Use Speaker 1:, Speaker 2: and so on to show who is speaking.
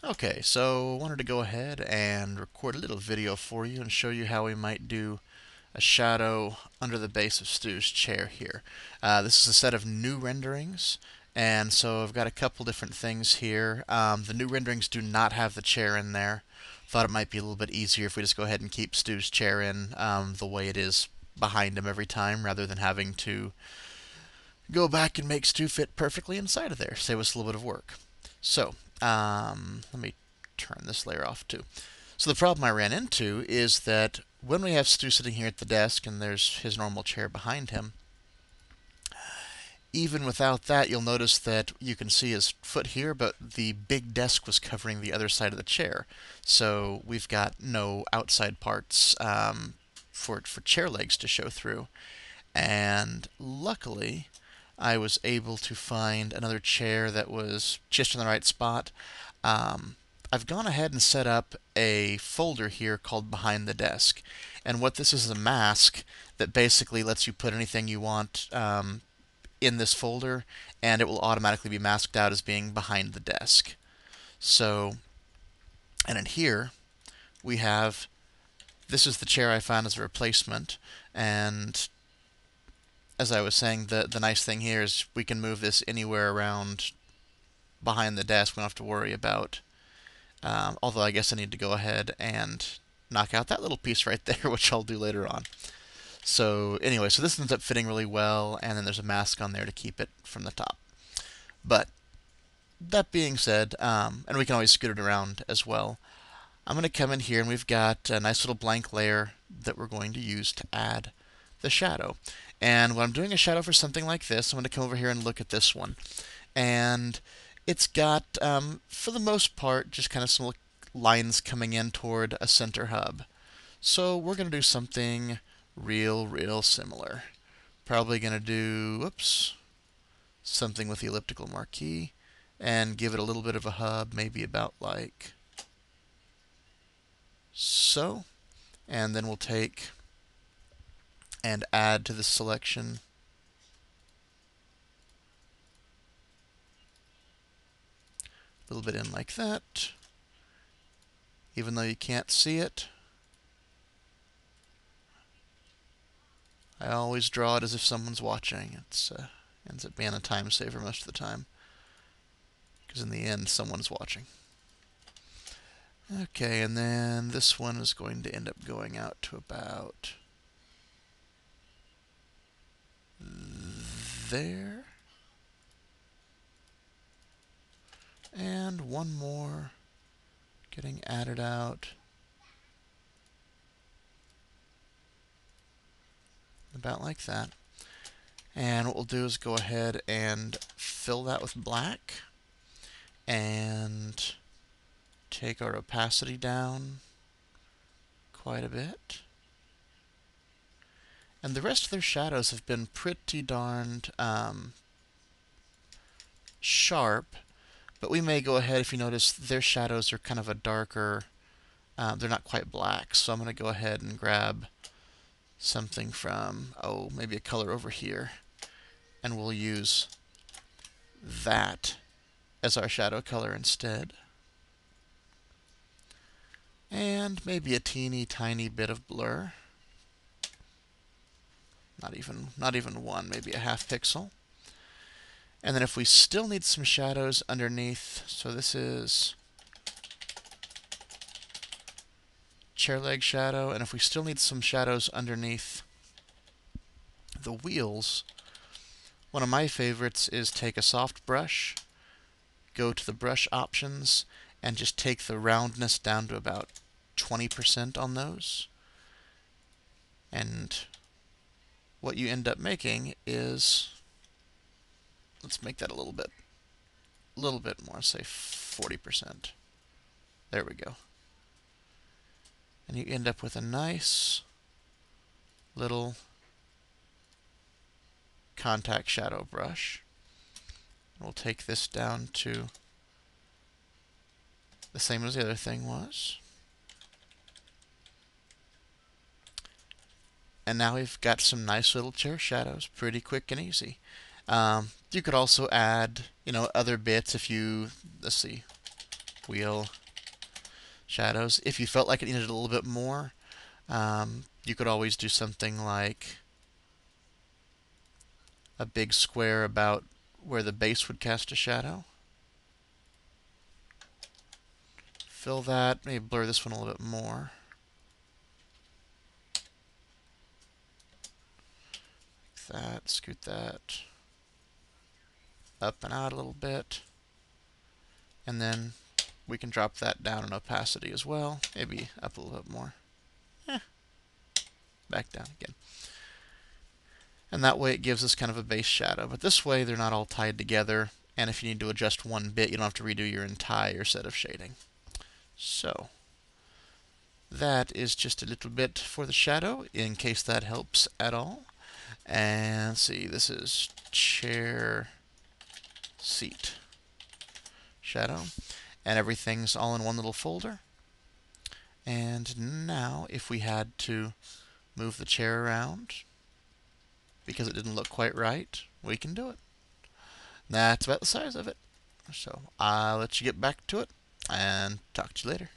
Speaker 1: Okay, so I wanted to go ahead and record a little video for you and show you how we might do a shadow under the base of Stu's chair here. This is a set of new renderings, and so I've got a couple different things here. The new renderings do not have the chair in there. Thought it might be a little bit easier if we just go ahead and keep Stu's chair in the way it is behind him every time, rather than having to go back and make Stu fit perfectly inside of there. Save us a little bit of work. So, let me turn this layer off too. So the problem I ran into is that when we have Stu sitting here at the desk and there's his normal chair behind him, even without that, you'll notice that you can see his foot here, but the big desk was covering the other side of the chair. So we've got no outside parts for chair legs to show through. And luckily, I was able to find another chair that was just in the right spot. I've gone ahead and set up a folder here called Behind the Desk. And what this is a mask that basically lets you put anything you want in this folder, and it will automatically be masked out as being behind the desk. So, and in here, we have, this is the chair I found as a replacement, and as I was saying, the nice thing here is we can move this anywhere around behind the desk. We don't have to worry about, although I guess I need to go ahead and knock out that little piece right there, which I'll do later on. So anyway, so this ends up fitting really well, and then there's a mask on there to keep it from the top. But that being said, and we can always scoot it around as well, I'm going to come in here and we've got a nice little blank layer that we're going to use to add the shadow. And when I'm doing a shadow for something like this, I'm going to come over here and look at this one. And it's got, for the most part, just kind of some lines coming in toward a center hub. So we're going to do something real similar. Probably going to do, whoops, something with the elliptical marquee and give it a little bit of a hub, maybe about like so. And then we'll take and add to the selection a little bit in like that, even though you can't see it. I always draw it as if someone's watching. It ends up being a time saver most of the time, because in the end, someone's watching. Okay, and then this one is going to end up going out to about there. And one more getting added out about like that. And what we'll do is go ahead and fill that with black and take our opacity down quite a bit. And the rest of their shadows have been pretty darned sharp, but we may go ahead, if you notice, their shadows are kind of a darker, they're not quite black, so I'm going to go ahead and grab something from, oh, maybe a color over here, and we'll use that as our shadow color instead. And maybe a teeny tiny bit of blur. Not even one, maybe a half pixel. And then if we still need some shadows underneath, so this is chair leg shadow, and if we still need some shadows underneath the wheels, one of my favorites is take a soft brush, go to the brush options, and just take the roundness down to about 20% on those. And what you end up making is, let's make that a little bit more, say 40%. There we go. And you end up with a nice little contact shadow brush. We'll take this down to the same as the other thing was. And now we've got some nice little chair shadows, pretty quick and easy. You could also add, other bits if you, let's see, wheel shadows. If you felt like it needed a little bit more, you could always do something like a big square about where the base would cast a shadow. Fill that, maybe blur this one a little bit more. Like that, scoot that up and out a little bit. And then we can drop that down in opacity as well, maybe up a little bit more. Back down again. And that way it gives us kind of a base shadow. But this way they're not all tied together, and if you need to adjust one bit, you don't have to redo your entire set of shading. So that is just a little bit for the shadow, in case that helps at all. And let's see, this is chair seat shadow, and everything's all in one little folder. And now if we had to move the chair around because it didn't look quite right, we can do it. That's about the size of it. So I'll let you get back to it and talk to you later.